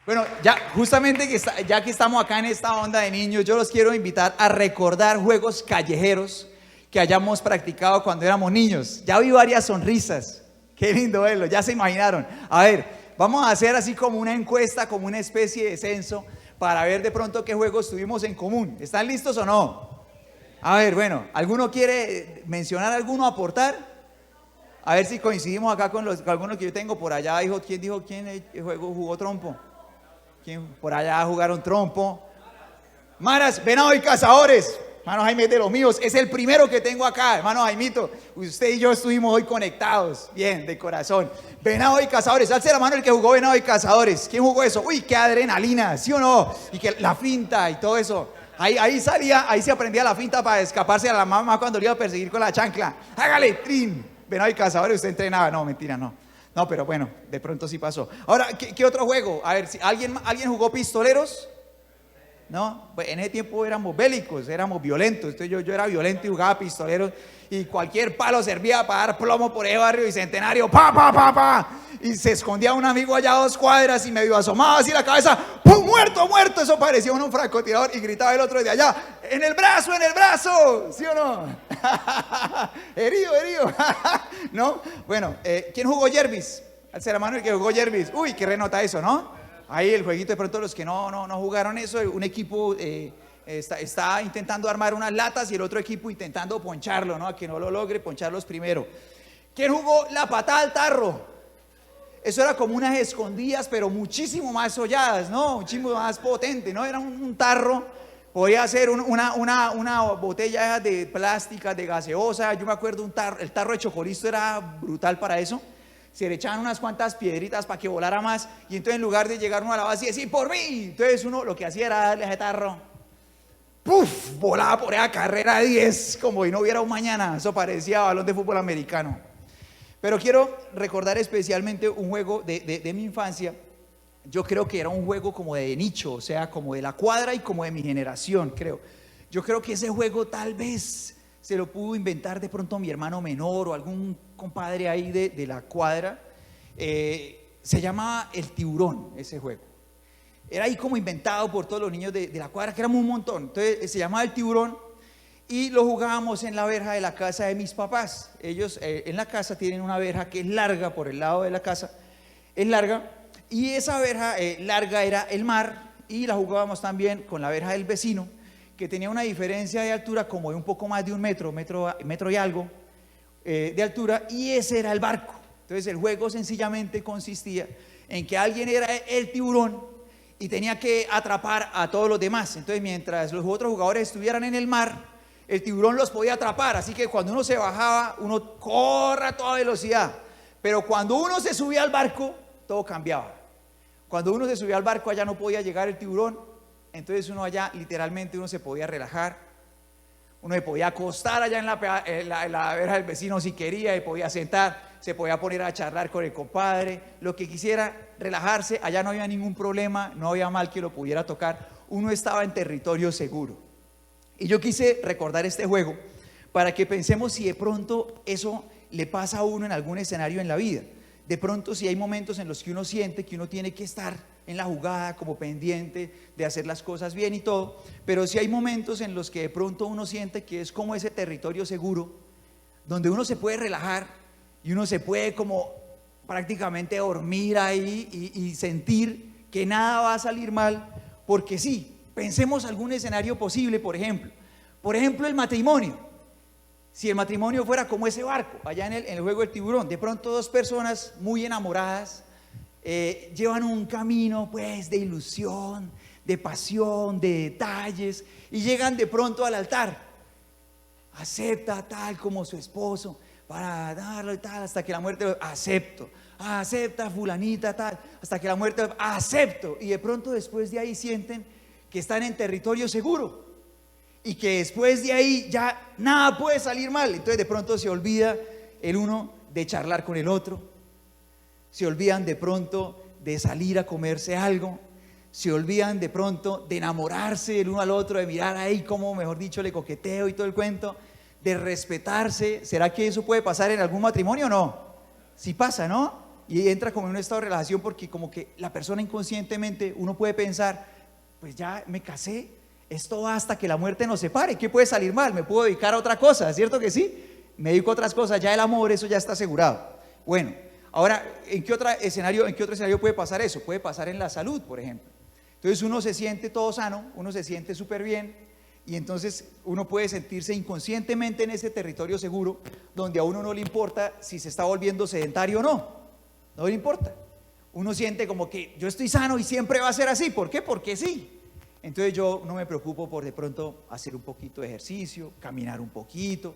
Bueno, ya justamente ya que estamos acá en esta onda de niños, yo los quiero invitar a recordar juegos callejeros que hayamos practicado cuando éramos niños. Ya vi varias sonrisas, qué lindo verlo, ya se imaginaron. A ver, vamos a hacer así como una encuesta, como una especie de censo, para ver de pronto qué juegos tuvimos en común. ¿Están listos o no? A ver, bueno, ¿alguno quiere mencionar alguno, aportar? A ver si coincidimos acá con algunos que yo tengo por allá. ¿Quién dijo quién jugó trompo? ¿Quién por allá jugaron trompo? Maras, Venado y Cazadores. Hermano Jaime es de los míos, es el primero que tengo acá, hermano Jaimito. Usted y yo estuvimos hoy conectados, bien, de corazón. Venado y Cazadores, alce la mano el que jugó Venado y Cazadores. ¿Quién jugó eso? Uy, qué adrenalina, ¿sí o no? Y que la finta y todo eso. Ahí se aprendía la finta para escaparse a la mamá cuando le iba a perseguir con la chancla. Hágale, trin. Venado y Cazadores, usted entrenaba. No, mentira, no. No, pero bueno, de pronto sí pasó. Ahora, ¿qué otro juego? A ver, si ¿alguien jugó Pistoleros? No, pues en ese tiempo éramos bélicos, éramos violentos. Entonces yo era violento y jugaba Pistoleros. Y cualquier palo servía para dar plomo por ese barrio Bicentenario. ¡Pa, pa, pa, pa! Y se escondía un amigo allá a 2 cuadras y medio asomaba así la cabeza. ¡Pum! ¡Muerto, muerto! Eso parecía un francotirador. Y gritaba el otro de allá: ¡en el brazo, en el brazo! ¿Sí o no? Herido, herido. ¿No? Bueno, ¿quién jugó Jervis? Alce la mano el que jugó Jervis. Uy, qué renota eso, ¿no? Ahí el jueguito, de pronto los que no jugaron eso, un equipo está intentando armar unas latas y el otro equipo intentando poncharlo, ¿no? A que no lo logre, poncharlos primero. ¿Quién jugó la patada al tarro? Eso era como unas escondidas, pero muchísimo más holladas, ¿no? Muchísimo más potente, ¿no? Era un tarro, podía ser una botella de plástica, de gaseosa. Yo me acuerdo el tarro de Chocolisto era brutal para eso. Se le echaban unas cuantas piedritas para que volara más. Y entonces en lugar de llegar uno a la base y decir ¡por mí!, entonces uno lo que hacía era darle a ese tarro. ¡Puf! Volaba por esa carrera 10 como si no hubiera un mañana. Eso parecía balón de fútbol americano. Pero quiero recordar especialmente un juego de mi infancia. Yo creo que era un juego como de nicho, o sea, como de la cuadra y como de mi generación, creo. Yo creo que ese juego tal vez se lo pudo inventar de pronto mi hermano menor o algún compadre ahí de la cuadra. Se llamaba El Tiburón, ese juego. Era ahí como inventado por todos los niños de la cuadra, que éramos un montón. Entonces se llamaba El Tiburón y lo jugábamos en la verja de la casa de mis papás. Ellos en la casa tienen una verja que es larga por el lado de la casa, es larga, y esa verja larga era el mar, y la jugábamos también con la verja del vecino, que tenía una diferencia de altura como de un poco más de un metro y algo de altura, y ese era el barco. Entonces el juego sencillamente consistía en que alguien era el tiburón y tenía que atrapar a todos los demás. Entonces mientras los otros jugadores estuvieran en el mar, el tiburón los podía atrapar. Así que cuando uno se bajaba, uno corre a toda velocidad, pero cuando uno se subía al barco, todo cambiaba. Cuando uno se subía al barco, allá no podía llegar el tiburón. Entonces uno allá literalmente uno se podía relajar, uno se podía acostar allá en la verja del vecino si quería, se podía sentar, se podía poner a charlar con el compadre, lo que quisiera, relajarse. Allá no había ningún problema, no había mal que lo pudiera tocar, uno estaba en territorio seguro. Y yo quise recordar este juego para que pensemos si de pronto eso le pasa a uno en algún escenario en la vida. De pronto si hay momentos en los que uno siente que uno tiene que estar en la jugada como pendiente de hacer las cosas bien y todo, pero si hay momentos en los que de pronto uno siente que es como ese territorio seguro donde uno se puede relajar y uno se puede como prácticamente dormir ahí y sentir que nada va a salir mal, porque sí, pensemos algún escenario posible. Por ejemplo el matrimonio. Si el matrimonio fuera como ese barco allá en el juego del tiburón, de pronto 2 personas muy enamoradas llevan un camino pues de ilusión, de pasión, de detalles, y llegan de pronto al altar. Acepta tal como su esposo para darlo y tal, hasta que la muerte, acepto. Acepta fulanita tal, hasta que la muerte, acepto. Y de pronto después de ahí sienten que están en territorio seguro y que después de ahí ya nada puede salir mal. Entonces de pronto se olvida el uno de charlar con el otro, se olvidan de pronto de salir a comerse algo, se olvidan de pronto de enamorarse el uno al otro, de mirar ahí como, mejor dicho, le coqueteo y todo el cuento, de respetarse. ¿Será que eso puede pasar en algún matrimonio o no? Sí pasa, ¿no? y entra como en un estado de relajación, porque como que la persona inconscientemente, uno puede pensar, pues ya me casé, esto va hasta que la muerte nos separe, ¿qué puede salir mal? Me puedo dedicar a otra cosa, ¿cierto que sí? Me dedico a otras cosas, ya el amor, eso ya está asegurado. Bueno, ahora, ¿en qué otro escenario puede pasar eso? Puede pasar en la salud, por ejemplo. Entonces uno se siente todo sano, uno se siente súper bien, y entonces uno puede sentirse inconscientemente en ese territorio seguro, donde a uno no le importa si se está volviendo sedentario o no, no le importa. Uno siente como que yo estoy sano y siempre va a ser así. ¿Por qué? Porque sí. Entonces yo no me preocupo por de pronto hacer un poquito de ejercicio, caminar un poquito,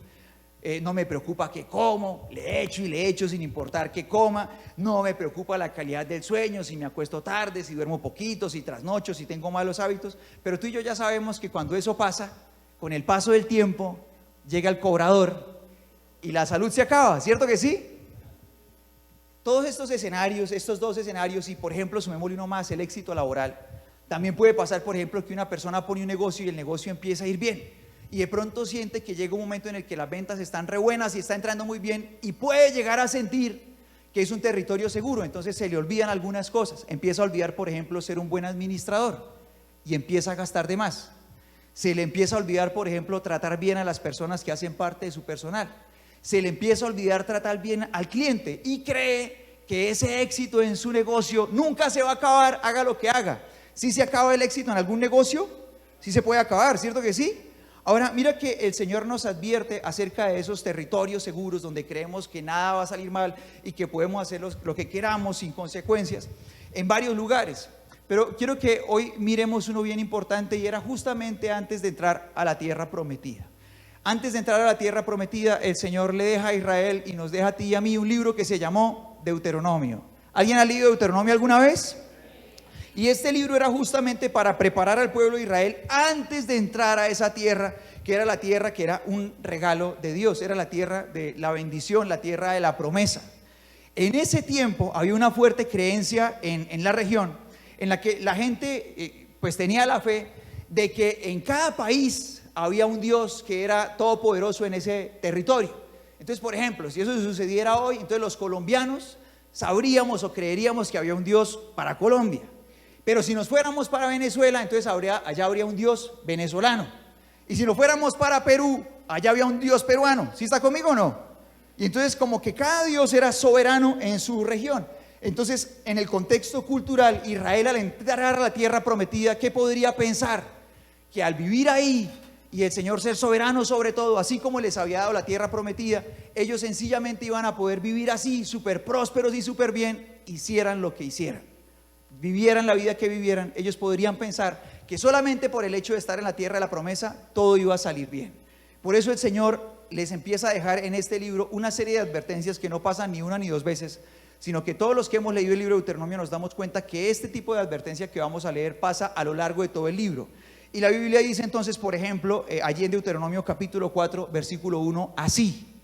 no me preocupa qué como, le echo sin importar qué coma, no me preocupa la calidad del sueño, si me acuesto tarde, si duermo poquito, si trasnocho, si tengo malos hábitos. Pero tú y yo ya sabemos que cuando eso pasa, con el paso del tiempo, llega el cobrador y la salud se acaba, ¿cierto que sí? Todos estos escenarios, estos dos escenarios, y por ejemplo sumémosle uno más, el éxito laboral. También puede pasar, por ejemplo, que una persona pone un negocio y el negocio empieza a ir bien, y de pronto siente que llega un momento en el que las ventas están re buenas y está entrando muy bien, y puede llegar a sentir que es un territorio seguro. Entonces se le olvidan algunas cosas, empieza a olvidar, por ejemplo, ser un buen administrador, y empieza a gastar de más. Se le empieza a olvidar, por ejemplo, tratar bien a las personas que hacen parte de su personal. Se le empieza a olvidar tratar bien al cliente, y cree que ese éxito en su negocio nunca se va a acabar, haga lo que haga. Si se acaba el éxito en algún negocio, sí se puede acabar, ¿cierto que sí? Ahora, mira que el Señor nos advierte acerca de esos territorios seguros donde creemos que nada va a salir mal y que podemos hacer lo que queramos sin consecuencias, en varios lugares. Pero quiero que hoy miremos uno bien importante, y era justamente antes de entrar a la tierra prometida. Antes de entrar a la tierra prometida, el Señor le deja a Israel y nos deja a ti y a mí un libro que se llamó Deuteronomio. ¿Alguien ha leído Deuteronomio alguna vez? Y este libro era justamente para preparar al pueblo de Israel antes de entrar a esa tierra, que era la tierra que era un regalo de Dios, era la tierra de la bendición, la tierra de la promesa. En ese tiempo había una fuerte creencia en la región, en la que la gente pues tenía la fe de que en cada país había un Dios que era todopoderoso en ese territorio. Entonces, por ejemplo, si eso sucediera hoy, entonces los colombianos sabríamos o creeríamos que había un Dios para Colombia. Pero si nos fuéramos para Venezuela, entonces allá habría un Dios venezolano. Y si nos fuéramos para Perú, allá había un Dios peruano. ¿Sí está conmigo o no? Y entonces como que cada Dios era soberano en su región. Entonces, en el contexto cultural, Israel, al entrar a la tierra prometida, ¿qué podría pensar? Que al vivir ahí y el Señor ser soberano sobre todo, así como les había dado la tierra prometida, ellos sencillamente iban a poder vivir así, súper prósperos y súper bien, hicieran lo que hicieran, vivieran la vida que vivieran. Ellos podrían pensar que solamente por el hecho de estar en la tierra de la promesa, todo iba a salir bien. Por eso el Señor les empieza a dejar en este libro una serie de advertencias que no pasan ni una ni dos veces, sino que todos los que hemos leído el libro de Deuteronomio nos damos cuenta que este tipo de advertencia que vamos a leer pasa a lo largo de todo el libro. Y la Biblia dice entonces, por ejemplo, allí en Deuteronomio capítulo 4, versículo 1, así.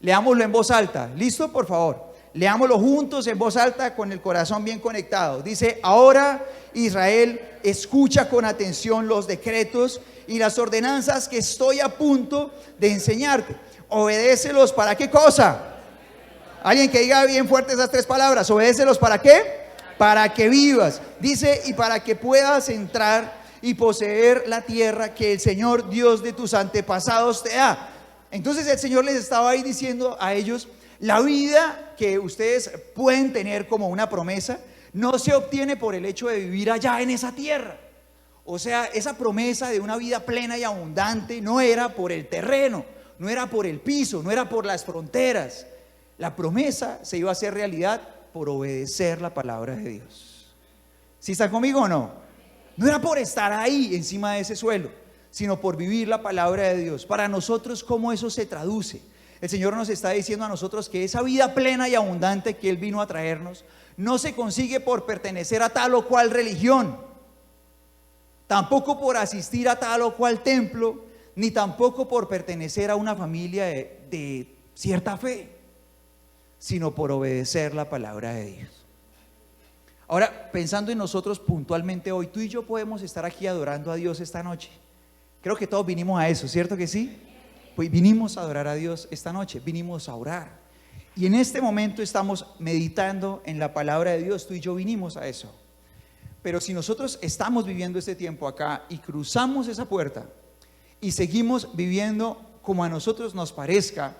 Leámoslo en voz alta. ¿Listo? Por favor. Leámoslo juntos en voz alta con el corazón bien conectado. Dice: ahora, Israel, escucha con atención los decretos y las ordenanzas que estoy a punto de enseñarte. Obedécelos, ¿para qué cosa? Alguien que diga bien fuerte esas tres palabras. Obedécelos, ¿para qué? Para que vivas. Dice: y para que puedas entrar y poseer la tierra que el Señor Dios de tus antepasados te da. Entonces el Señor les estaba ahí diciendo a ellos: la vida que ustedes pueden tener como una promesa no se obtiene por el hecho de vivir allá en esa tierra. O sea, esa promesa de una vida plena y abundante no era por el terreno, no era por el piso, no era por las fronteras. La promesa se iba a hacer realidad por obedecer la palabra de Dios. ¿Sí están conmigo o no? No era por estar ahí encima de ese suelo, sino por vivir la palabra de Dios. Para nosotros, ¿cómo eso se traduce? El Señor nos está diciendo a nosotros que esa vida plena y abundante que Él vino a traernos no se consigue por pertenecer a tal o cual religión, tampoco por asistir a tal o cual templo, ni tampoco por pertenecer a una familia de cierta fe, sino por obedecer la palabra de Dios. Ahora, pensando en nosotros puntualmente hoy, tú y yo podemos estar aquí adorando a Dios esta noche. Creo que todos vinimos a eso, ¿cierto que sí? Pues vinimos a adorar a Dios esta noche, vinimos a orar. Y en este momento estamos meditando en la palabra de Dios, tú y yo vinimos a eso. Pero si nosotros estamos viviendo este tiempo acá y cruzamos esa puerta y seguimos viviendo como a nosotros nos parezca,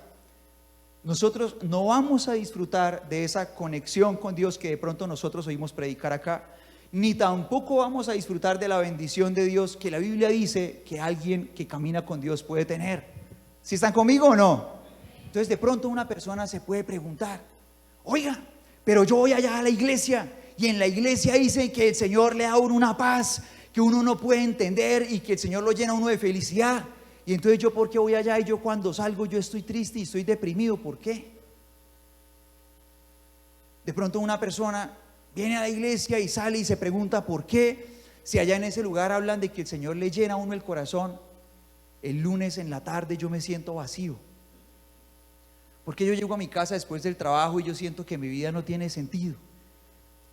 nosotros no vamos a disfrutar de esa conexión con Dios que de pronto nosotros oímos predicar acá, ni tampoco vamos a disfrutar de la bendición de Dios que la Biblia dice que alguien que camina con Dios puede tener. ¿Sí están conmigo o no? Entonces de pronto una persona se puede preguntar, oiga, pero yo voy allá a la iglesia y en la iglesia dicen que el Señor le da a uno una paz que uno no puede entender y que el Señor lo llena a uno de felicidad. Y entonces yo, ¿por qué voy allá? Y yo cuando salgo yo estoy triste y estoy deprimido. ¿Por qué? De pronto una persona viene a la iglesia y sale y se pregunta ¿por qué? Si allá en ese lugar hablan de que el Señor le llena a uno el corazón, el lunes en la tarde yo me siento vacío. Porque yo llego a mi casa después del trabajo y yo siento que mi vida no tiene sentido.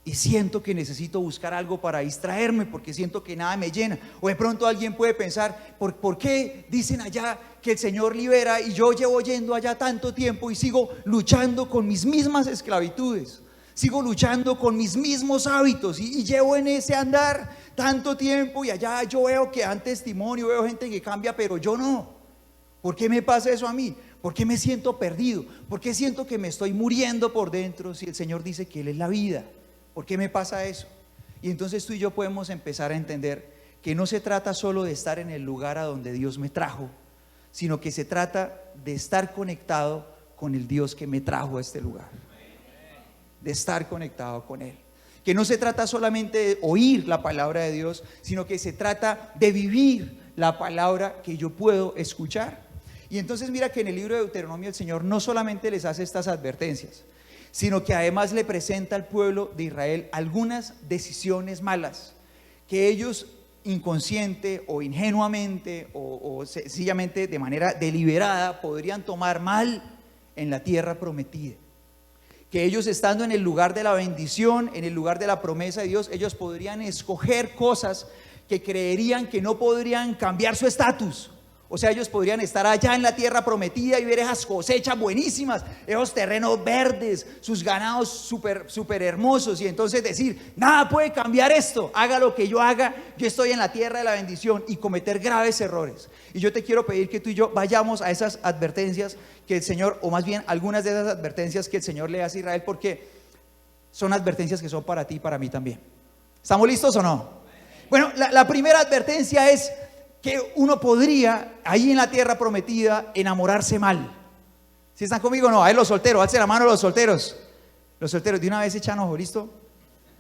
Y siento que necesito buscar algo para distraerme porque siento que nada me llena. O de pronto alguien puede pensar, ¿por qué dicen allá que el Señor libera y yo llevo yendo allá tanto tiempo y sigo luchando con mis mismas esclavitudes? Sigo luchando con mis mismos hábitos y llevo en ese andar tanto tiempo y allá yo veo que dan testimonio, veo gente que cambia, pero yo no. ¿Por qué me pasa eso a mí? ¿Por qué me siento perdido? ¿Por qué siento que me estoy muriendo por dentro si el Señor dice que Él es la vida? ¿Por qué me pasa eso? Y entonces tú y yo podemos empezar a entender que no se trata solo de estar en el lugar a donde Dios me trajo, sino que se trata de estar conectado con el Dios que me trajo a este lugar, de estar conectado con Él. Que no se trata solamente de oír la palabra de Dios, sino que se trata de vivir la palabra que yo puedo escuchar. Y entonces mira que en el libro de Deuteronomio el Señor no solamente les hace estas advertencias, sino que además le presenta al pueblo de Israel algunas decisiones malas que ellos inconsciente o ingenuamente o sencillamente de manera deliberada podrían tomar mal en la tierra prometida. Que ellos estando en el lugar de la bendición, en el lugar de la promesa de Dios, ellos podrían escoger cosas que creerían que no podrían cambiar su estatus. O sea, ellos podrían estar allá en la tierra prometida y ver esas cosechas buenísimas, esos terrenos verdes, sus ganados súper hermosos, y entonces decir, nada puede cambiar esto, haga lo que yo haga, yo estoy en la tierra de la bendición, y cometer graves errores. Y yo te quiero pedir que tú y yo vayamos a esas advertencias que el Señor, o más bien algunas de esas advertencias que el Señor le hace a Israel, porque son advertencias que son para ti y para mí también. ¿Estamos listos o no? Bueno, la primera advertencia es que uno podría, ahí en la tierra prometida, enamorarse mal. ¿Sí están conmigo o no? Ahí los solteros, alce la mano los solteros. Los solteros, de una vez echan ojo, ¿listo?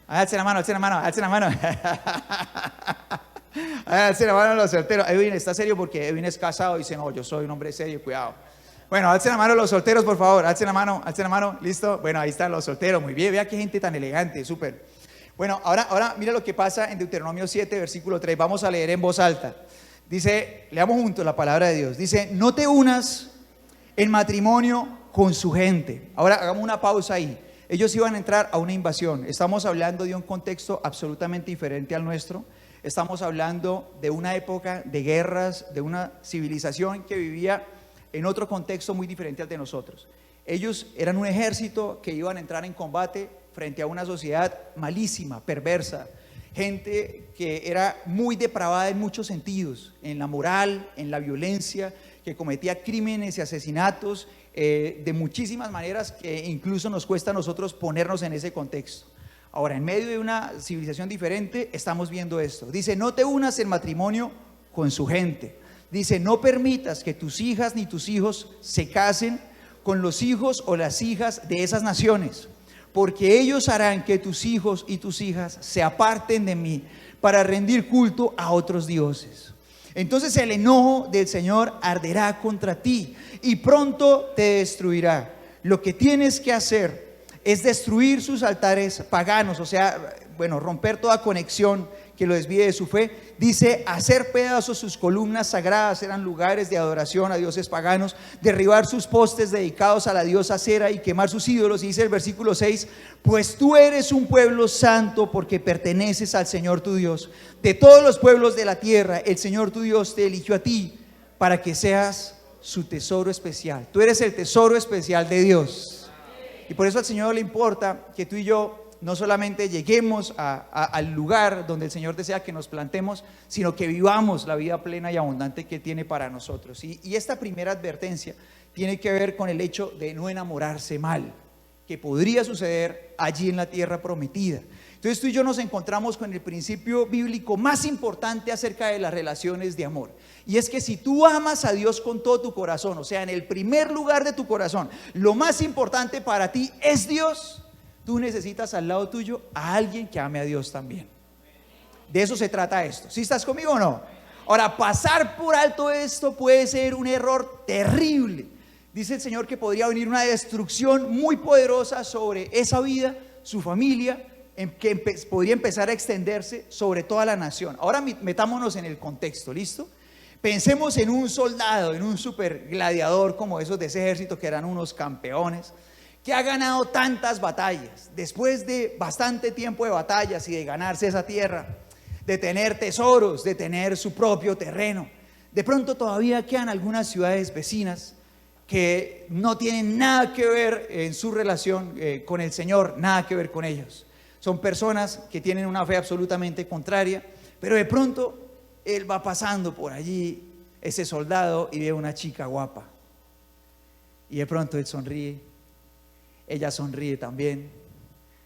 Ahí alce la mano, alce la mano, alce la mano. Ahí alce la mano los solteros. Edwin está serio porque Edwin es casado y dice, no, yo soy un hombre serio, cuidado. Bueno, alce la mano los solteros, por favor, alce la mano, ¿listo? Bueno, ahí están los solteros, muy bien, vea qué gente tan elegante, súper. Bueno, ahora mira lo que pasa en Deuteronomio 7, versículo 3, vamos a leer en voz alta. Dice, leamos juntos la palabra de Dios. Dice, no te unas en matrimonio con su gente. Ahora hagamos una pausa ahí. Ellos iban a entrar a una invasión. Estamos hablando de un contexto absolutamente diferente al nuestro. Estamos hablando de una época de guerras, de una civilización que vivía en otro contexto muy diferente al de nosotros. Ellos eran un ejército que iban a entrar en combate frente a una sociedad malísima, perversa. Gente que era muy depravada en muchos sentidos, en la moral, en la violencia, que cometía crímenes y asesinatos de muchísimas maneras que incluso nos cuesta a nosotros ponernos en ese contexto. Ahora, en medio de una civilización diferente, estamos viendo esto. Dice, no te unas en matrimonio con su gente. Dice, no permitas que tus hijas ni tus hijos se casen con los hijos o las hijas de esas naciones, porque ellos harán que tus hijos y tus hijas se aparten de mí para rendir culto a otros dioses. Entonces el enojo del Señor arderá contra ti y pronto te destruirá. Lo que tienes que hacer es destruir sus altares paganos, o sea, romper toda conexión que lo desvíe de su fe. Dice, hacer pedazos sus columnas sagradas, eran lugares de adoración a dioses paganos, derribar sus postes dedicados a la diosa Acera y quemar sus ídolos. Y dice el versículo 6, pues tú eres un pueblo santo porque perteneces al Señor tu Dios. De todos los pueblos de la tierra, el Señor tu Dios te eligió a ti para que seas su tesoro especial. Tú eres el tesoro especial de Dios. Y por eso al Señor le importa que tú y yo no solamente lleguemos al lugar donde el Señor desea que nos plantemos, sino que vivamos la vida plena y abundante que tiene para nosotros. Y esta primera advertencia tiene que ver con el hecho de no enamorarse mal, que podría suceder allí en la tierra prometida. Entonces tú y yo nos encontramos con el principio bíblico más importante acerca de las relaciones de amor. Y es que si tú amas a Dios con todo tu corazón, o sea, en el primer lugar de tu corazón, lo más importante para ti es Dios, tú necesitas al lado tuyo a alguien que ame a Dios también. De eso se trata esto. ¿Sí estás conmigo o no? Ahora, pasar por alto esto puede ser un error terrible. Dice el Señor que podría venir una destrucción muy poderosa sobre esa vida, su familia, que podría empezar a extenderse sobre toda la nación. Ahora metámonos en el contexto, ¿listo? Pensemos en un soldado, en un super gladiador como esos de ese ejército que eran unos campeones, que ha ganado tantas batallas. Después de bastante tiempo de batallas y de ganarse esa tierra, de tener tesoros, de tener su propio terreno, de pronto todavía quedan algunas ciudades vecinas que no tienen nada que ver en su relación con el Señor, nada que ver con ellos. Son personas que tienen una fe absolutamente contraria, pero de pronto él va pasando por allí, ese soldado, y ve a una chica guapa. Y de pronto él sonríe, ella sonríe también,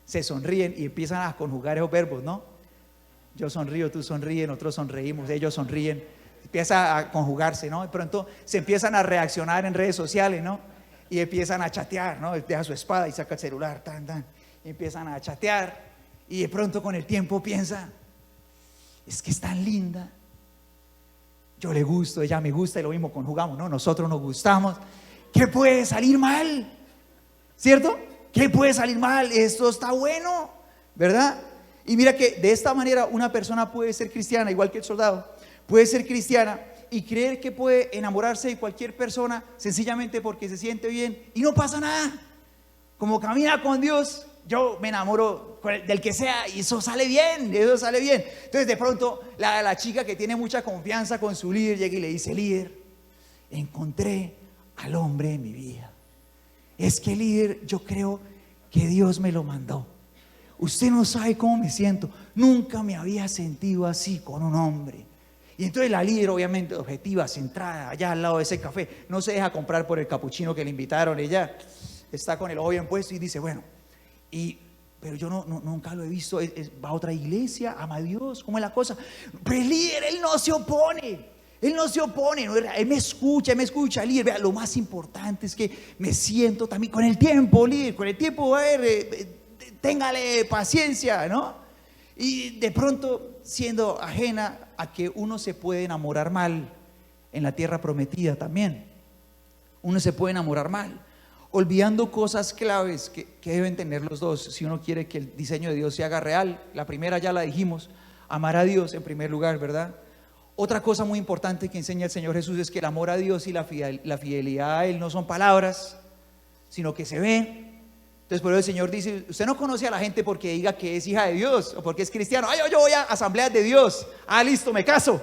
se sonríen y empiezan a conjugar esos verbos, ¿no? Yo sonrío, tú sonríes, nosotros sonreímos, ellos sonríen. Empieza a conjugarse, ¿no? De pronto se empiezan a reaccionar en redes sociales, ¿no? Y empiezan a chatear, ¿no? Él deja su espada y saca el celular, tan, tan. Y empiezan a chatear y de pronto con el tiempo piensa, es que es tan linda, yo le gusto, ella me gusta, y lo mismo conjugamos, ¿no? Nosotros nos gustamos. ¿Qué puede salir mal? ¿Cierto? ¿Qué puede salir mal? Esto está bueno, ¿verdad? Y mira que de esta manera una persona puede ser cristiana, igual que el soldado, puede ser cristiana y creer que puede enamorarse de cualquier persona sencillamente porque se siente bien y no pasa nada. Como camina con Dios, yo me enamoro del que sea y eso sale bien, eso sale bien. Entonces de pronto la chica que tiene mucha confianza con su líder llega y le dice, líder, encontré al hombre de mi vida. Es que líder, yo creo que Dios me lo mandó. Usted no sabe cómo me siento, nunca me había sentido así con un hombre. Y entonces la líder, obviamente objetiva, centrada allá al lado de ese café, no se deja comprar por el capuchino que le invitaron. Ella está con el ojo bien puesto y dice, bueno, pero yo nunca lo he visto, va a otra iglesia, ama a Dios, ¿cómo es la cosa? Pero el líder, él no se opone, él me escucha, líder, vea, lo más importante es que me siento también con el tiempo, líder, con el tiempo, a ver, téngale paciencia, ¿no? Y de pronto, siendo ajena a que uno se puede enamorar mal en la tierra prometida también, uno se puede enamorar mal, olvidando cosas claves que deben tener los dos si uno quiere que el diseño de Dios se haga real. La primera ya la dijimos, amar a Dios en primer lugar, ¿verdad? Otra cosa muy importante que enseña el Señor Jesús es que el amor a Dios y la fidelidad a Él no son palabras, sino que se ve. Entonces por eso el Señor dice, usted no conoce a la gente porque diga que es hija de Dios o porque es cristiano. Ay, yo voy a asambleas de Dios. Ah, listo, me caso.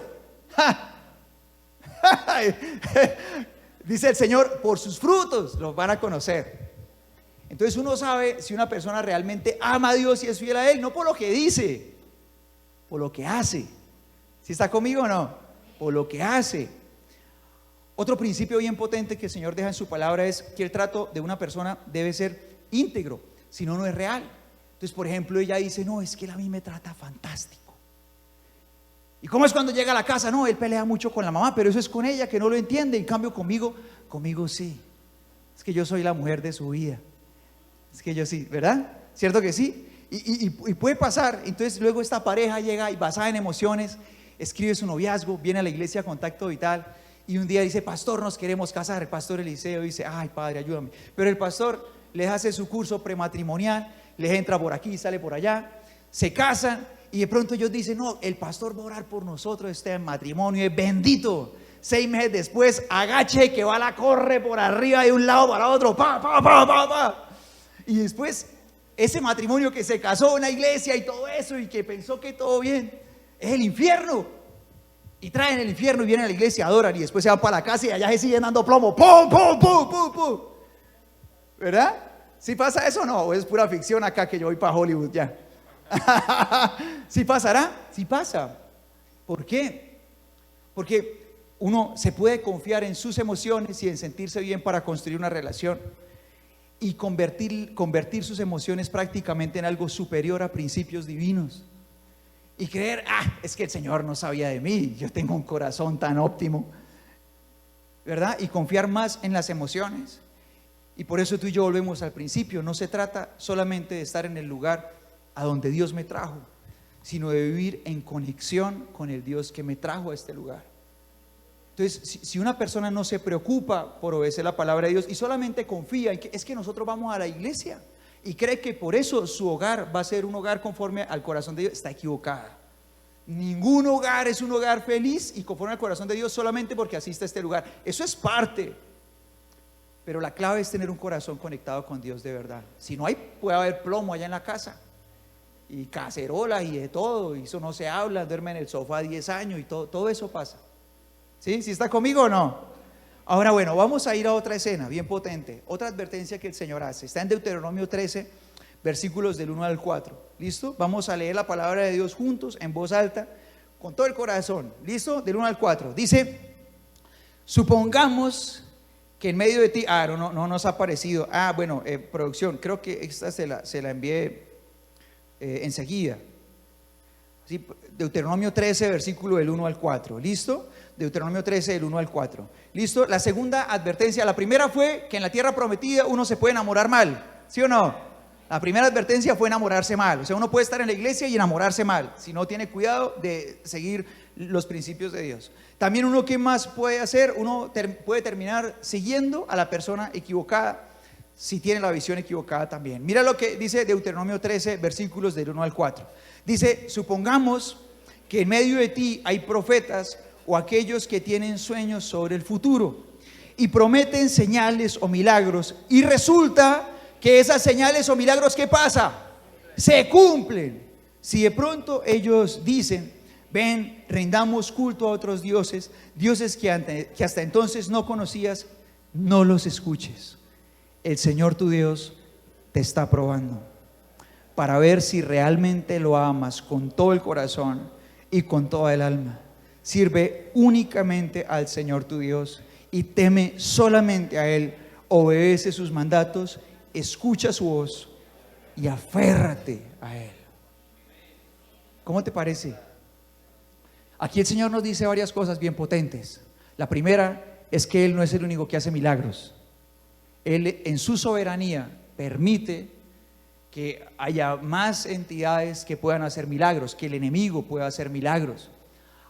Dice el Señor, por sus frutos los van a conocer. Entonces uno sabe si una persona realmente ama a Dios y es fiel a Él, no por lo que dice, por lo que hace. ¿Sí está conmigo o no? Por lo que hace. Otro principio bien potente que el Señor deja en su palabra es que el trato de una persona debe ser íntegro, si no, no es real. Entonces, por ejemplo, ella dice, no, es que él a mí me trata fantástico. ¿Y cómo es cuando llega a la casa? No, él pelea mucho con la mamá, pero eso es con ella que no lo entiende. En cambio conmigo sí. Es que yo soy la mujer de su vida. Es que yo sí, ¿verdad? ¿Cierto que sí? Y puede pasar. Entonces luego esta pareja llega y basada en emociones, escribe su noviazgo, viene a la iglesia a Contacto Vital y un día dice, pastor, nos queremos casar. El pastor Eliseo dice, ay, padre, ayúdame. Pero el pastor les hace su curso prematrimonial, les entra por aquí, sale por allá, se casan. Y de pronto ellos dicen, no, el pastor va a orar por nosotros, este matrimonio es bendito. 6 meses después, agache que va la corre por arriba de un lado para otro, pa. Y después, ese matrimonio que se casó en la iglesia y todo eso, y que pensó que todo bien, es el infierno. Y traen el infierno y vienen a la iglesia, adoran y después se van para la casa y allá se siguen dando plomo, pum. ¿Verdad? ¿Sí pasa eso o no? ¿O es pura ficción acá que yo voy para Hollywood ya? ¿Sí pasará? Sí pasa. ¿Por qué? Porque uno se puede confiar en sus emociones y en sentirse bien para construir una relación y convertir sus emociones prácticamente en algo superior a principios divinos. Y creer, es que el Señor no sabía de mí, yo tengo un corazón tan óptimo, ¿verdad? Y confiar más en las emociones. Y por eso tú y yo volvemos al principio. No se trata solamente de estar en el lugar a donde Dios me trajo, sino de vivir en conexión con el Dios que me trajo a este lugar. Entonces, si una persona no se preocupa por obedecer la palabra de Dios y solamente confía en que es que nosotros vamos a la iglesia y cree que por eso su hogar va a ser un hogar conforme al corazón de Dios, está equivocada. Ningún hogar es un hogar feliz y conforme al corazón de Dios solamente porque asiste a este lugar. Eso es parte, pero la clave es tener un corazón conectado con Dios de verdad. Si no hay, puede haber plomo allá en la casa y cacerolas y de todo, y eso no se habla, duerme en el sofá 10 años y todo eso pasa. ¿Sí? ¿Sí está conmigo o no? Ahora bueno, vamos a ir a otra escena bien potente, otra advertencia que el Señor hace. Está en Deuteronomio 13, versículos del 1 al 4. ¿Listo? Vamos a leer la palabra de Dios juntos, en voz alta, con todo el corazón. ¿Listo? Del 1 al 4. Dice, supongamos que en medio de ti, no nos ha aparecido. Bueno, producción, creo que esta se la envié enseguida. ¿Sí? Deuteronomio 13, versículo del 1 al 4. ¿Listo? Deuteronomio 13, del 1 al 4. ¿Listo? La segunda advertencia, la primera fue que en la tierra prometida uno se puede enamorar mal, ¿sí o no? La primera advertencia fue enamorarse mal. O sea, uno puede estar en la iglesia y enamorarse mal si no tiene cuidado de seguir los principios de Dios. También uno, ¿qué más puede hacer? Uno puede terminar siguiendo a la persona equivocada si tiene la visión equivocada también. Mira lo que dice Deuteronomio 13, versículos del 1 al 4. Dice, supongamos que en medio de ti hay profetas o aquellos que tienen sueños sobre el futuro y prometen señales o milagros, y resulta que esas señales o milagros, ¿qué pasa? Se cumplen. Si de pronto ellos dicen, ven, rindamos culto a otros dioses, dioses que hasta entonces no conocías, no los escuches. El Señor tu Dios te está probando para ver si realmente lo amas con todo el corazón y con toda el alma. Sirve únicamente al Señor tu Dios y teme solamente a Él, obedece sus mandatos, escucha su voz y aférrate a Él. ¿Cómo te parece? Aquí el Señor nos dice varias cosas bien potentes. La primera es que Él no es el único que hace milagros. Él en su soberanía permite que haya más entidades que puedan hacer milagros, que el enemigo pueda hacer milagros.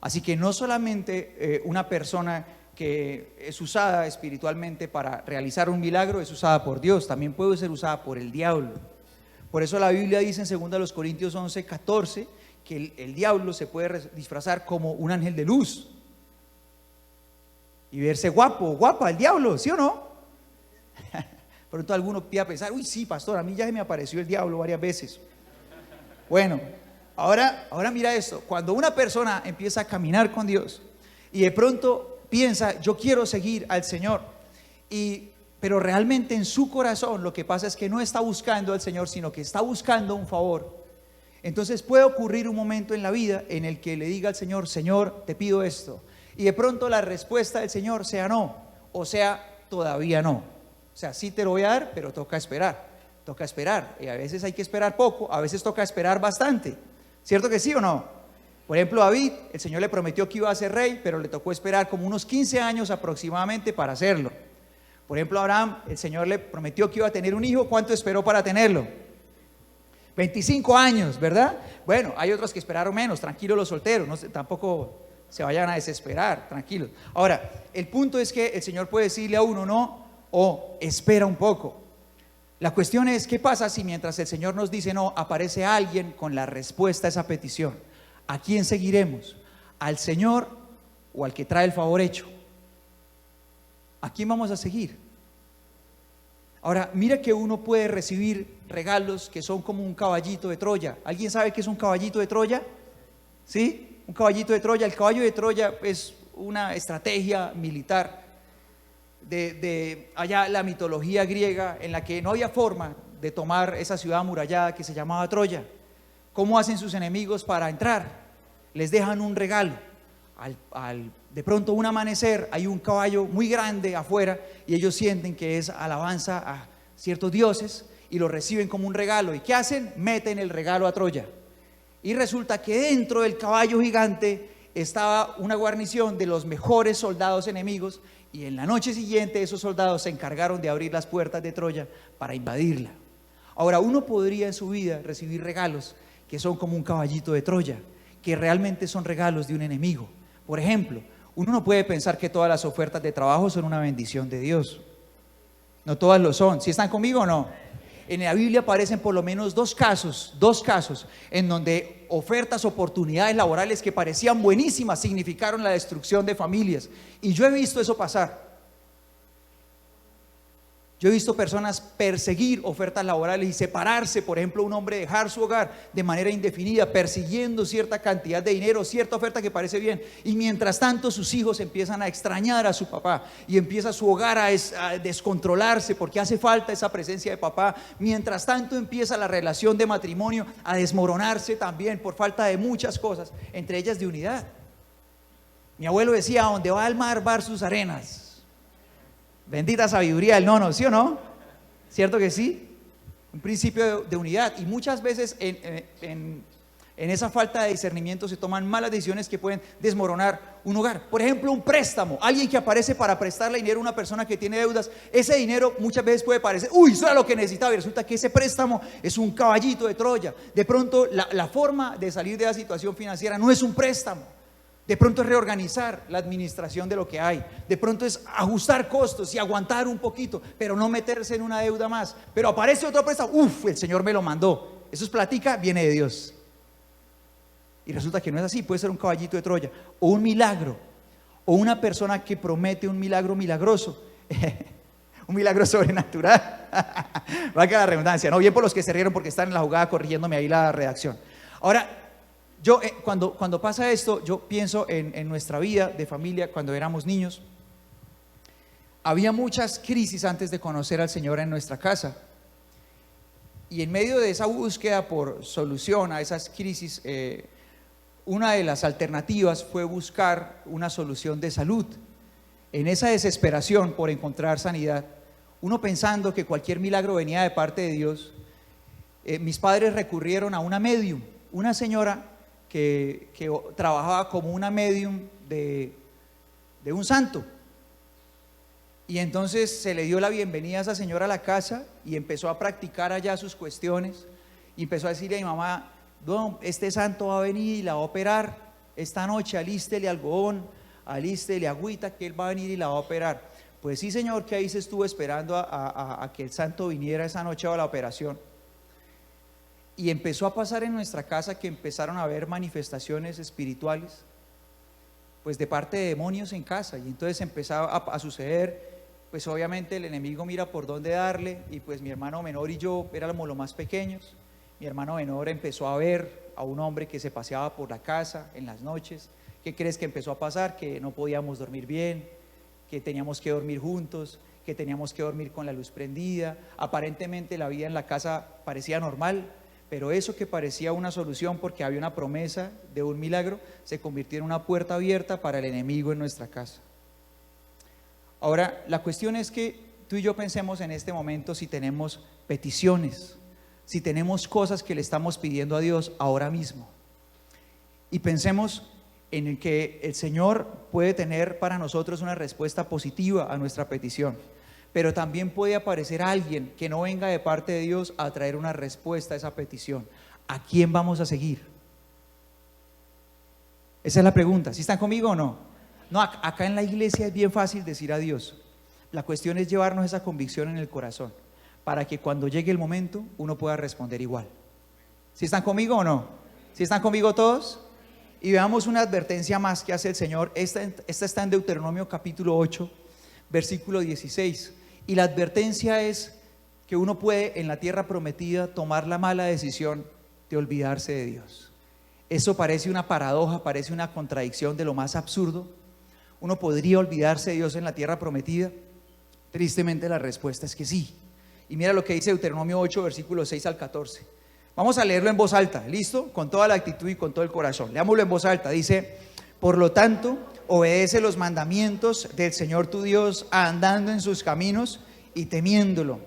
Así que no solamente una persona que es usada espiritualmente para realizar un milagro es usada por Dios, también puede ser usada por el diablo. Por eso la Biblia dice en 2 Corintios 11, 14 que el diablo se puede disfrazar como un ángel de luz y verse guapo, guapa el diablo, ¿sí o no? Pronto alguno pide a pensar, uy sí pastor, a mí ya se me apareció el diablo varias veces. Bueno, ahora mira esto, cuando una persona empieza a caminar con Dios y de pronto piensa, yo quiero seguir al Señor, pero realmente en su corazón lo que pasa es que no está buscando al Señor, sino que está buscando un favor. Entonces puede ocurrir un momento en la vida en el que le diga al Señor, Señor, te pido esto, y de pronto la respuesta del Señor sea no, o sea, todavía no. O sea, sí te lo voy a dar, pero toca esperar, y a veces hay que esperar poco, a veces toca esperar bastante, ¿cierto que sí o no? Por ejemplo, David, el Señor le prometió que iba a ser rey, pero le tocó esperar como unos 15 años aproximadamente para hacerlo. Por ejemplo, a Abraham, el Señor le prometió que iba a tener un hijo, ¿cuánto esperó para tenerlo? 25 años, ¿verdad? Bueno, hay otros que esperaron menos, tranquilos los solteros, no, tampoco se vayan a desesperar, tranquilos. Ahora, el punto es que el Señor puede decirle a uno no, o espera un poco. La cuestión es, ¿qué pasa si mientras el Señor nos dice no, aparece alguien con la respuesta a esa petición? ¿A quién seguiremos? ¿Al Señor o al que trae el favor hecho? ¿A quién vamos a seguir? Ahora, mira que uno puede recibir regalos que son como un caballito de Troya. ¿Alguien sabe qué es un caballito de Troya? ¿Sí? Un caballito de Troya. El caballo de Troya es una estrategia militar de allá la mitología griega, en la que no había forma de tomar esa ciudad amurallada que se llamaba Troya. ¿Cómo hacen sus enemigos para entrar? Les dejan un regalo. De pronto un amanecer hay un caballo muy grande afuera y ellos sienten que es alabanza a ciertos dioses y lo reciben como un regalo. ¿Y qué hacen? Meten el regalo a Troya. Y resulta que dentro del caballo gigante estaba una guarnición de los mejores soldados enemigos, y en la noche siguiente esos soldados se encargaron de abrir las puertas de Troya para invadirla. Ahora, uno podría en su vida recibir regalos que son como un caballito de Troya, que realmente son regalos de un enemigo. Por ejemplo, uno no puede pensar que todas las ofertas de trabajo son una bendición de Dios. No todas lo son. ¿Sí están conmigo o no? En la Biblia aparecen por lo menos dos casos en donde ofertas, oportunidades laborales que parecían buenísimas significaron la destrucción de familias. Y yo he visto eso pasar. Yo he visto personas perseguir ofertas laborales y separarse, por ejemplo, un hombre dejar su hogar de manera indefinida, persiguiendo cierta cantidad de dinero, cierta oferta que parece bien, y mientras tanto sus hijos empiezan a extrañar a su papá y empieza su hogar a descontrolarse porque hace falta esa presencia de papá. Mientras tanto empieza la relación de matrimonio a desmoronarse también por falta de muchas cosas, entre ellas de unidad. Mi abuelo decía: donde va el mar, van sus arenas. Bendita sabiduría del nono, ¿sí o no? ¿Cierto que sí? Un principio de unidad. Y muchas veces en esa falta de discernimiento se toman malas decisiones que pueden desmoronar un hogar. Por ejemplo, un préstamo. Alguien que aparece para prestarle dinero a una persona que tiene deudas. Ese dinero muchas veces puede parecer: uy, eso era lo que necesitaba. Y resulta que ese préstamo es un caballito de Troya. De pronto la forma de salir de la situación financiera no es un préstamo. De pronto es reorganizar la administración de lo que hay. De pronto es ajustar costos y aguantar un poquito, pero no meterse en una deuda más. Pero aparece otro préstamo: uf, el Señor me lo mandó. Eso es plática, viene de Dios. Y resulta que no es así. Puede ser un caballito de Troya, o un milagro, o una persona que promete un milagro milagroso. Un milagro sobrenatural. Valga la redundancia, ¿no? Bien por los que se rieron porque están en la jugada corrigiéndome ahí la redacción. Ahora, yo cuando pasa esto, yo pienso en nuestra vida de familia cuando éramos niños. Había muchas crisis antes de conocer al Señor en nuestra casa. Y en medio de esa búsqueda por solución a esas crisis, una de las alternativas fue buscar una solución de salud. En esa desesperación por encontrar sanidad, uno pensando que cualquier milagro venía de parte de Dios, mis padres recurrieron a una medium, una señora que trabajaba como una medium de un santo. Y entonces se le dio la bienvenida a esa señora a la casa y empezó a practicar allá sus cuestiones. Y empezó a decirle a mi mamá: no, este santo va a venir y la va a operar esta noche, alístele algodón, alístele agüita, que él va a venir y la va a operar. Pues sí, señor, que ahí se estuvo esperando a que el santo viniera esa noche a la operación. Y empezó a pasar en nuestra casa que empezaron a haber manifestaciones espirituales, pues de parte de demonios en casa. Y entonces empezaba a suceder, pues obviamente el enemigo mira por dónde darle. Y pues mi hermano menor y yo éramos los más pequeños. Mi hermano menor empezó a ver a un hombre que se paseaba por la casa en las noches. ¿Qué crees que empezó a pasar? Que no podíamos dormir bien, que teníamos que dormir juntos, que teníamos que dormir con la luz prendida. Aparentemente la vida en la casa parecía normal, pero eso que parecía una solución porque había una promesa de un milagro, se convirtió en una puerta abierta para el enemigo en nuestra casa. Ahora, la cuestión es que tú y yo pensemos en este momento si tenemos peticiones, si tenemos cosas que le estamos pidiendo a Dios ahora mismo. Y pensemos en que el Señor puede tener para nosotros una respuesta positiva a nuestra petición. Pero también puede aparecer alguien que no venga de parte de Dios a traer una respuesta a esa petición. ¿A quién vamos a seguir? Esa es la pregunta. ¿Sí están conmigo o no? No, acá en la iglesia es bien fácil decir a Dios. La cuestión es llevarnos esa convicción en el corazón, para que cuando llegue el momento uno pueda responder igual. ¿Sí están conmigo o no? ¿Sí están conmigo todos? Y veamos una advertencia más que hace el Señor. Esta está en Deuteronomio capítulo 8, versículo 16. Y la advertencia es que uno puede en la tierra prometida tomar la mala decisión de olvidarse de Dios. Eso parece una paradoja, parece una contradicción de lo más absurdo. Uno podría olvidarse de Dios en la tierra prometida. Tristemente la respuesta es que sí. Y mira lo que dice Deuteronomio 8, versículos 6 al 14. Vamos a leerlo en voz alta, ¿listo? Con toda la actitud y con todo el corazón. Leámoslo en voz alta. Dice: por lo tanto, obedece los mandamientos del Señor tu Dios, andando en sus caminos y temiéndolo.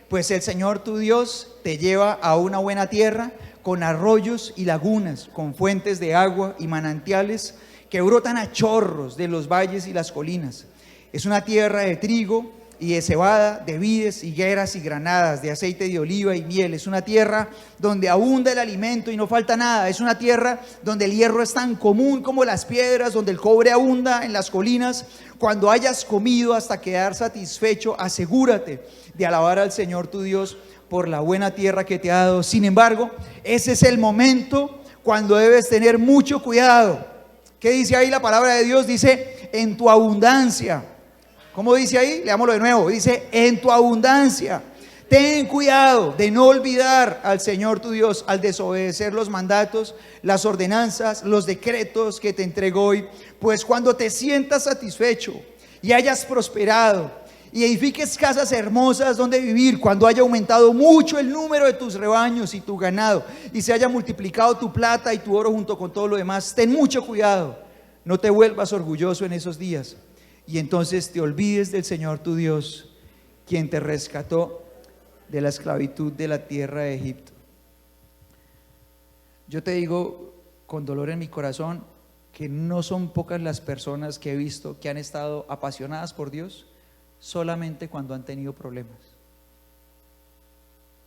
Pues el Señor tu Dios te lleva a una buena tierra, con arroyos y lagunas, con fuentes de agua y manantiales que brotan a chorros de los valles y las colinas. Es una tierra de trigo y de cebada, de vides, higueras y granadas, de aceite de oliva y miel. Es una tierra donde abunda el alimento y no falta nada. Es una tierra donde el hierro es tan común como las piedras, donde el cobre abunda en las colinas. Cuando hayas comido hasta quedar satisfecho, asegúrate de alabar al Señor tu Dios por la buena tierra que te ha dado. Sin embargo, ese es el momento cuando debes tener mucho cuidado. ¿Qué dice ahí la palabra de Dios? Dice: en tu abundancia. ¿Cómo dice ahí? Leámoslo de nuevo. Dice: en tu abundancia. Ten cuidado de no olvidar al Señor tu Dios al desobedecer los mandatos, las ordenanzas, los decretos que te entrego hoy. Pues cuando te sientas satisfecho y hayas prosperado y edifiques casas hermosas donde vivir, cuando haya aumentado mucho el número de tus rebaños y tu ganado, y se haya multiplicado tu plata y tu oro junto con todo lo demás, ten mucho cuidado. No te vuelvas orgulloso en esos días, y entonces te olvides del Señor tu Dios, quien te rescató de la esclavitud de la tierra de Egipto. Yo te digo con dolor en mi corazón que no son pocas las personas que he visto que han estado apasionadas por Dios solamente cuando han tenido problemas.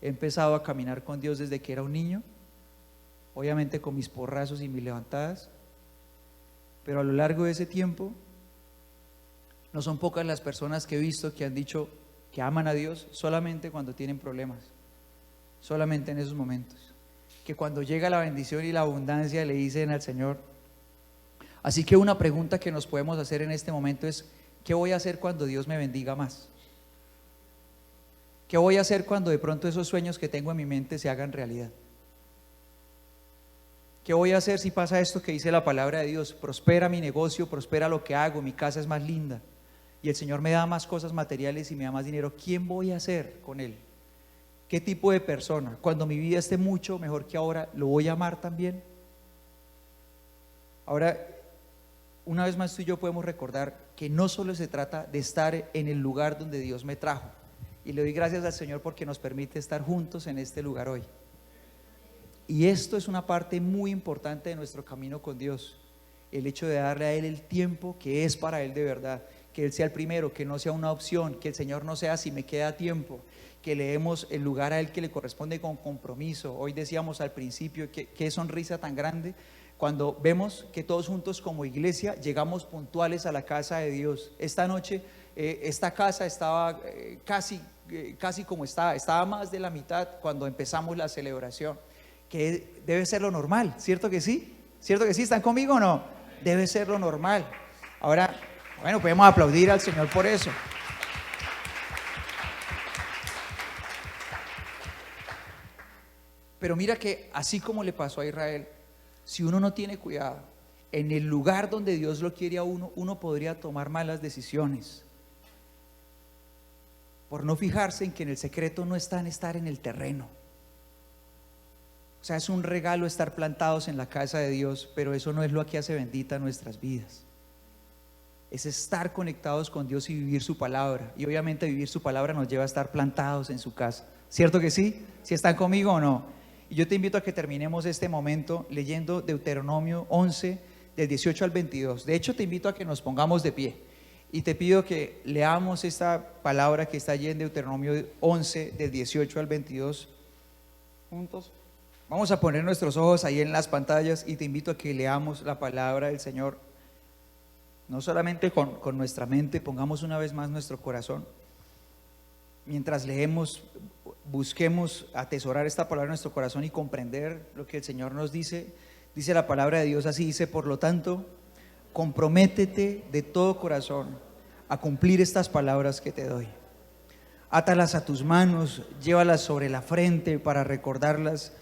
He empezado a caminar con Dios desde que era un niño, obviamente con mis porrazos y mis levantadas, pero a lo largo de ese tiempo no son pocas las personas que he visto que han dicho que aman a Dios solamente cuando tienen problemas, solamente en esos momentos, que cuando llega la bendición y la abundancia le dicen al Señor. Así que una pregunta que nos podemos hacer en este momento es: ¿qué voy a hacer cuando Dios me bendiga más? ¿Qué voy a hacer cuando de pronto esos sueños que tengo en mi mente se hagan realidad? ¿Qué voy a hacer si pasa esto que dice la palabra de Dios? Prospera mi negocio, prospera lo que hago, mi casa es más linda y el Señor me da más cosas materiales y me da más dinero. ¿Quién voy a ser con Él? ¿Qué tipo de persona? Cuando mi vida esté mucho mejor que ahora, ¿lo voy a amar también? Ahora, una vez más tú y yo podemos recordar que no solo se trata de estar en el lugar donde Dios me trajo, y le doy gracias al Señor porque nos permite estar juntos en este lugar hoy. Y esto es una parte muy importante de nuestro camino con Dios, el hecho de darle a Él el tiempo que es para Él de verdad, que Él sea el primero, que no sea una opción, que el Señor no sea si me queda tiempo, que le demos el lugar a Él que le corresponde con compromiso. Hoy decíamos al principio que qué sonrisa tan grande cuando vemos que todos juntos como iglesia llegamos puntuales a la casa de Dios. Esta noche esta casa estaba casi como estaba más de la mitad cuando empezamos la celebración, que debe ser lo normal, ¿cierto que sí? ¿Cierto que sí? ¿Están conmigo o no? Debe ser lo normal. Ahora, bueno, podemos aplaudir al Señor por eso. Pero mira que así como le pasó a Israel, si uno no tiene cuidado, en el lugar donde Dios lo quiere a uno, uno podría tomar malas decisiones por no fijarse en que en el secreto no está en estar en el terreno. O sea, es un regalo estar plantados en la casa de Dios, pero eso no es lo que hace bendita nuestras vidas. Es estar conectados con Dios y vivir su palabra. Y obviamente vivir su palabra nos lleva a estar plantados en su casa. ¿Cierto que sí? ¿Sí están conmigo o no? Y yo te invito a que terminemos este momento leyendo Deuteronomio 11, del 18 al 22. De hecho, te invito a que nos pongamos de pie. Y te pido que leamos esta palabra que está allí en Deuteronomio 11, del 18 al 22, juntos. Vamos a poner nuestros ojos ahí en las pantallas y te invito a que leamos la palabra del Señor. No solamente con nuestra mente, pongamos una vez más nuestro corazón. Mientras leemos, busquemos atesorar esta palabra en nuestro corazón y comprender lo que el Señor nos dice. Dice la palabra de Dios así, dice: por lo tanto, comprométete de todo corazón a cumplir estas palabras que te doy. Átalas a tus manos, llévalas sobre la frente para recordarlas,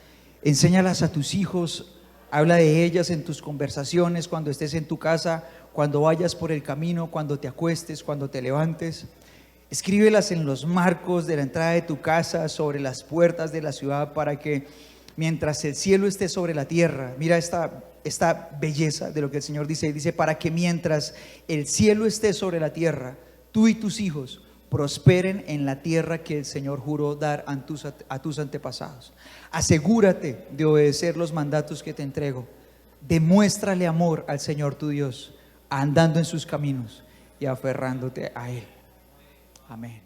enséñalas a tus hijos, habla de ellas en tus conversaciones, cuando estés en tu casa, cuando vayas por el camino, cuando te acuestes, cuando te levantes. Escríbelas en los marcos de la entrada de tu casa, sobre las puertas de la ciudad, para que mientras el cielo esté sobre la tierra, mira esta belleza de lo que el Señor dice, para que mientras el cielo esté sobre la tierra, tú y tus hijos prosperen en la tierra que el Señor juró dar a tus antepasados. Asegúrate de obedecer los mandatos que te entrego. Demuéstrale amor al Señor tu Dios, andando en sus caminos y aferrándote a Él. Amén.